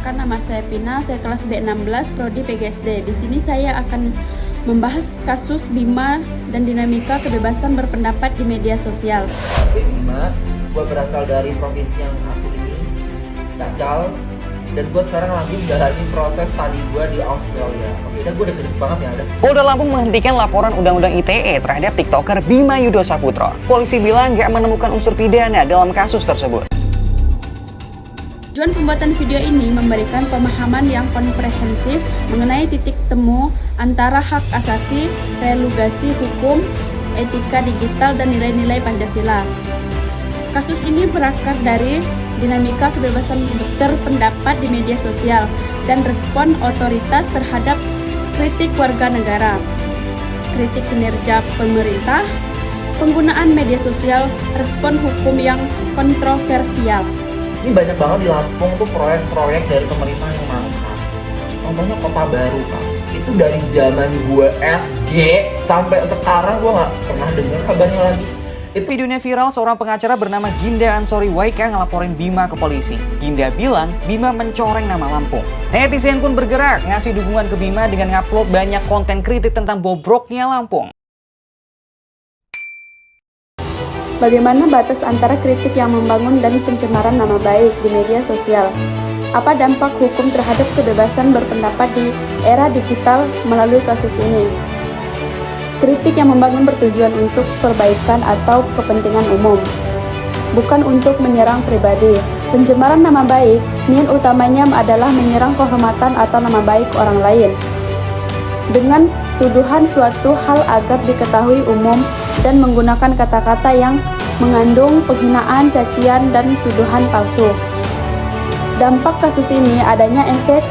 Perkenalkan, nama saya Pina, saya kelas B16 Prodi PGSD. Di sini saya akan membahas kasus Bima dan dinamika kebebasan berpendapat di media sosial. Bima, gue berasal dari provinsi yang satu ini, Gagal, dan gue sekarang lagi menjalani proses studi gue di Australia. Oke, gue udah gede banget ya. Polda Lampung menghentikan laporan Undang-Undang ITE terhadap TikToker Bima Yudha Saputro. Polisi bilang gak menemukan unsur pidana dalam kasus tersebut. Tujuan pembuatan video ini memberikan pemahaman yang komprehensif mengenai titik temu antara hak asasi, relugasi hukum, etika digital, dan nilai-nilai Pancasila. Kasus ini berakar dari dinamika kebebasan berpendapat di media sosial dan respon otoritas terhadap kritik warga negara, kritik kinerja pemerintah, penggunaan media sosial, respon hukum yang kontroversial. Ini banyak banget di Lampung tuh proyek-proyek dari pemerintah yang mangkrak. Contohnya Kota Baru, Kak. Itu dari zaman gue SD sampai sekarang gue nggak pernah dengar kabarnya lagi. Videonya viral, seorang pengacara bernama Ginda Ansori Waika ngelaporin Bima ke polisi. Ginda bilang Bima mencoreng nama Lampung. Netizen pun bergerak ngasih dukungan ke Bima dengan ngupload banyak konten kritik tentang bobroknya Lampung. Bagaimana batas antara kritik yang membangun dan pencemaran nama baik di media sosial? Apa dampak hukum terhadap kebebasan berpendapat di era digital melalui kasus ini? Kritik yang membangun bertujuan untuk perbaikan atau kepentingan umum, bukan untuk menyerang pribadi. Pencemaran nama baik, niat utamanya adalah menyerang kehormatan atau nama baik orang lain dengan tuduhan suatu hal agar diketahui umum dan menggunakan kata-kata yang mengandung penghinaan, cacian, dan tuduhan palsu. Dampak kasus ini adanya efek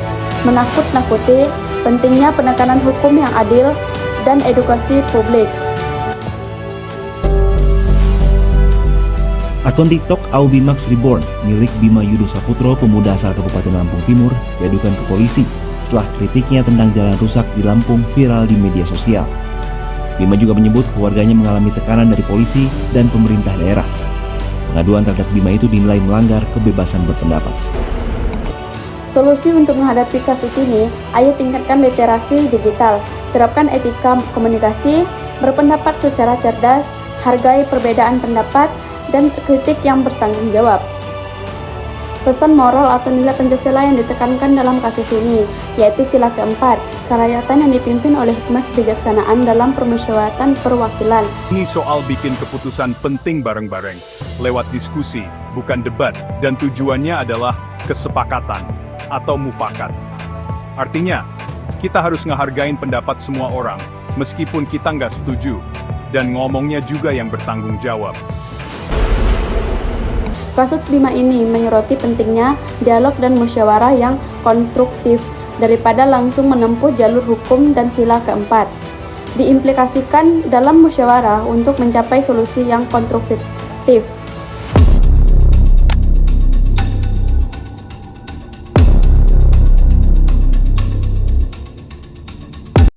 menakut-nakuti, pentingnya penekanan hukum yang adil, dan edukasi publik. Akun TikTok Aubimax Reborn milik Bima Yudha Saputro, pemuda asal Kabupaten Lampung Timur, diadukan ke polisi setelah kritiknya tentang jalan rusak di Lampung viral di media sosial. Bima juga menyebut keluarganya mengalami tekanan dari polisi dan pemerintah daerah. Pengaduan terhadap Bima itu dinilai melanggar kebebasan berpendapat. Solusi untuk menghadapi kasus ini, ayo tingkatkan literasi digital, terapkan etika komunikasi, berpendapat secara cerdas, hargai perbedaan pendapat, dan kritik yang bertanggung jawab. Pesan moral atau nilai Pancasila yang ditekankan dalam kasus ini, yaitu sila keempat, kerakyatan yang dipimpin oleh hikmat kebijaksanaan dalam permusyawaratan perwakilan. Ini soal bikin keputusan penting bareng-bareng, lewat diskusi, bukan debat, dan tujuannya adalah kesepakatan atau mufakat. Artinya, kita harus ngehargain pendapat semua orang, meskipun kita nggak setuju, dan ngomongnya juga yang bertanggung jawab. Kasus Bima ini menyoroti pentingnya dialog dan musyawarah yang konstruktif daripada langsung menempuh jalur hukum dan sila keempat. Diimplikasikan dalam musyawarah untuk mencapai solusi yang konstruktif.